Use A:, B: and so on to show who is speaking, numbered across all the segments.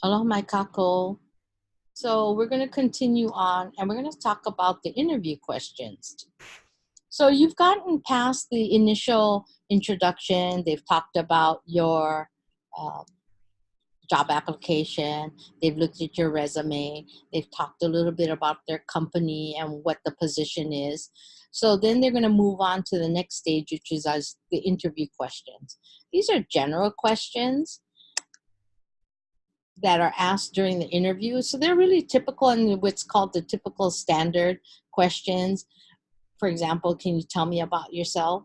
A: Aloha mai kako. So we're going to continue on and we're going to talk about the interview questions. So you've gotten past the initial introduction. They've talked about your um, job application. They've looked at your resume. They've talked a little bit about their company and what the position is. So then they're going to move on to the next stage, which is as the interview questions. These are general questions that are asked during the interview. So they're really typical in what's called the typical standard questions. For example, can you tell me about yourself?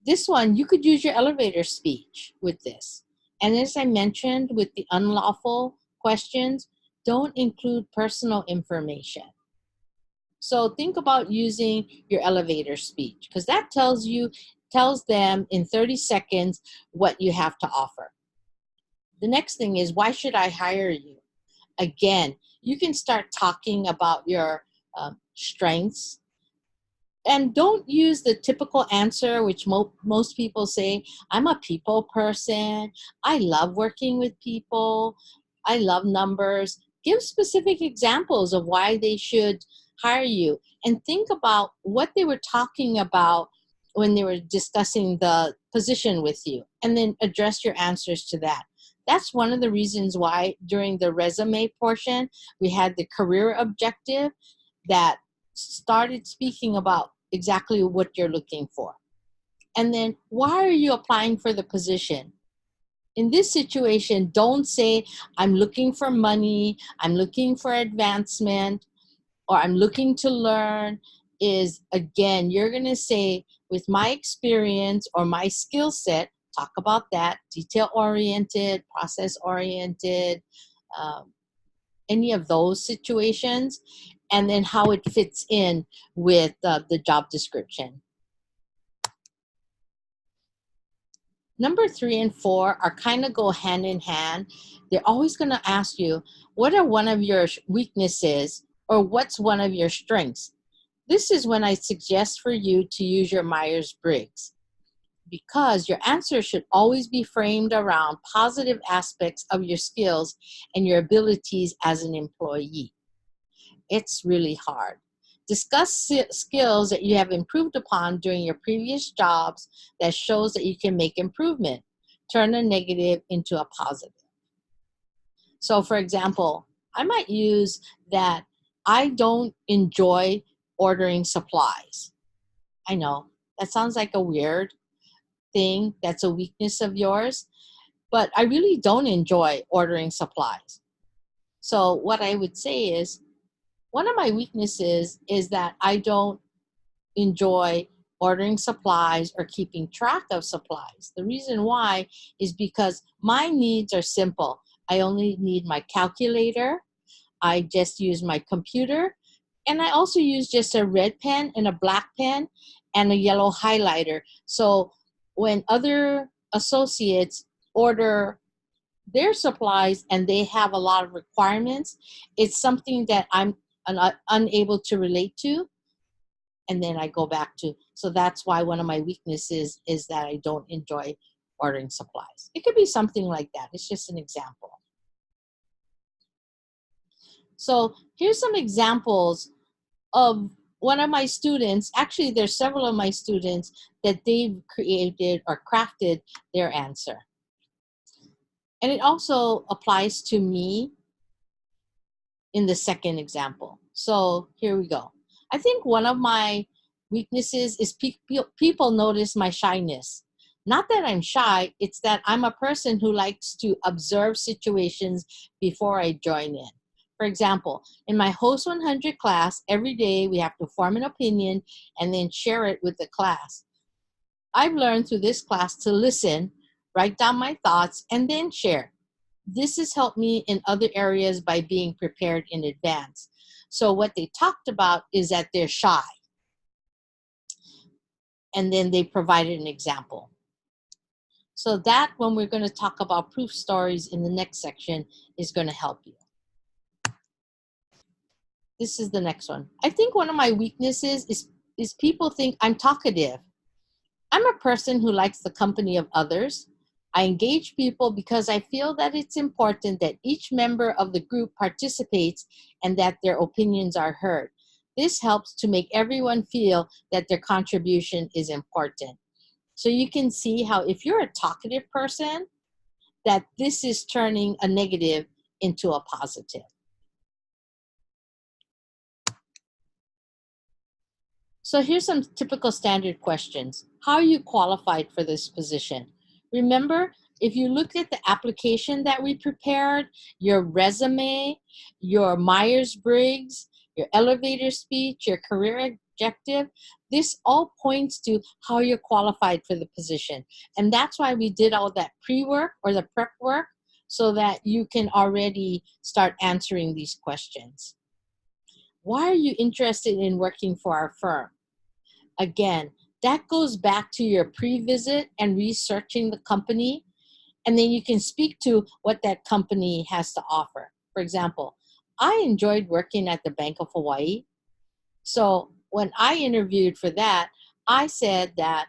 A: This one, you could use your elevator speech with this. And as I mentioned with the unlawful questions, don't include personal information. So think about using your elevator speech because that tells them in 30 seconds what you have to offer. The next thing is, why should I hire you? Again, you can start talking about your strengths and don't use the typical answer, which most people say, I'm a people person. I love working with people. I love numbers. Give specific examples of why they should hire you and think about what they were talking about when they were discussing the position with you and then address your answers to that. That's one of the reasons why during the resume portion, we had the career objective that started speaking about exactly what you're looking for. And then, why are you applying for the position? In this situation, don't say, I'm looking for money, I'm looking for advancement, or I'm looking to learn. Is again, you're going to say, with my experience or my skill set, talk about that, detail oriented, process oriented, any of those situations, and then how it fits in with the job description. Number 3 and 4 are kind of go hand in hand. They're always going to ask you, what are one of your weaknesses or what's one of your strengths? This is when I suggest for you to use your Myers-Briggs because your answer should always be framed around positive aspects of your skills and your abilities as an employee. It's really hard. Discuss skills that you have improved upon during your previous jobs that shows that you can make improvement. Turn a negative into a positive. So for example, I might use that I don't enjoy ordering supplies. I know that sounds like a weird thing. That's a weakness of yours, but I really don't enjoy ordering supplies. So what I would say is, one of my weaknesses is that I don't enjoy ordering supplies or keeping track of supplies. The reason why is because my needs are simple. I only need my calculator. I just use my computer. And I also use just a red pen and a black pen and a yellow highlighter. So when other associates order their supplies and they have a lot of requirements, it's something that I'm unable to relate to. And then I go back to, so that's why one of my weaknesses is that I don't enjoy ordering supplies. It could be something like that. It's just an example. So here's some examples of one of my students. Actually, there's several of my students that they've created or crafted their answer. And it also applies to me in the second example. So here we go. I think one of my weaknesses is people notice my shyness. Not that I'm shy, it's that I'm a person who likes to observe situations before I join in. For example, in my Host 100 class, every day we have to form an opinion and then share it with the class. I've learned through this class to listen, write down my thoughts, and then share. This has helped me in other areas by being prepared in advance. So what they talked about is that they're shy. And then they provided an example. So that, when we're going to talk about proof stories in the next section, is going to help you. This is the next one. I think one of my weaknesses is people think I'm talkative. I'm a person who likes the company of others. I engage people because I feel that it's important that each member of the group participates and that their opinions are heard. This helps to make everyone feel that their contribution is important. So you can see how if you're a talkative person, that this is turning a negative into a positive. So here's some typical standard questions. How are you qualified for this position? Remember, if you look at the application that we prepared, your resume, your Myers-Briggs, your elevator speech, your career objective, this all points to how you're qualified for the position. And that's why we did all that pre-work or the prep work so that you can already start answering these questions. Why are you interested in working for our firm? Again, that goes back to your pre-visit and researching the company, and then you can speak to what that company has to offer. For example, I enjoyed working at the Bank of Hawaii. So when I interviewed for that, I said that,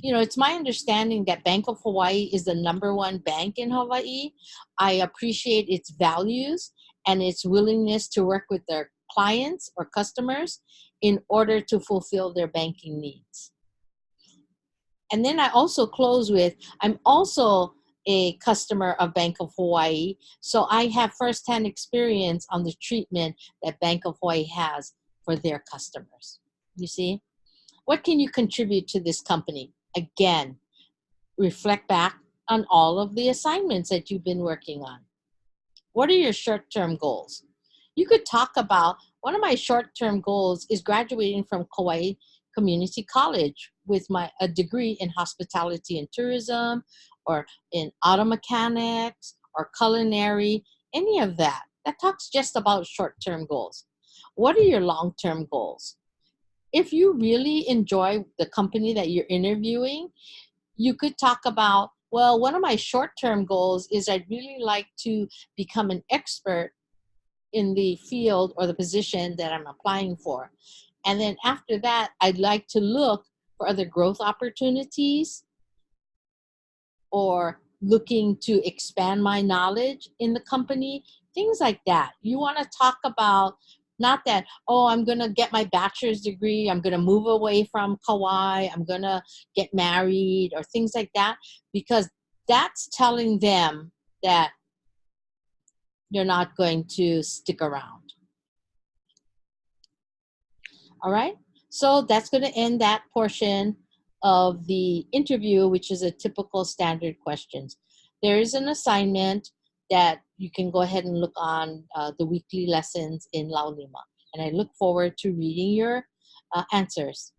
A: it's my understanding that Bank of Hawaii is the #1 bank in Hawaii. I appreciate its values and its willingness to work with their clients or customers in order to fulfill their banking needs. And then I also close with, I'm also a customer of Bank of Hawaii, so I have firsthand experience on the treatment that Bank of Hawaii has for their customers. You see? What can you contribute to this company? Again, reflect back on all of the assignments that you've been working on. What are your short-term goals? You could talk about, one of my short-term goals is graduating from Kauai Community College with a degree in hospitality and tourism, or in auto mechanics, or culinary, any of that. That talks just about short-term goals. What are your long-term goals? If you really enjoy the company that you're interviewing, you could talk about, well, one of my short-term goals is I'd really like to become an expert in the field or the position that I'm applying for. And then after that, I'd like to look for other growth opportunities or looking to expand my knowledge in the company, things like that. You want to talk about not that, oh, I'm going to get my bachelor's degree, I'm going to move away from Kauai, I'm going to get married or things like that, because that's telling them that you're not going to stick around. All right, so that's going to end that portion of the interview, which is a typical standard questions. There is an assignment that you can go ahead and look on the weekly lessons in Laulima. And I look forward to reading your answers.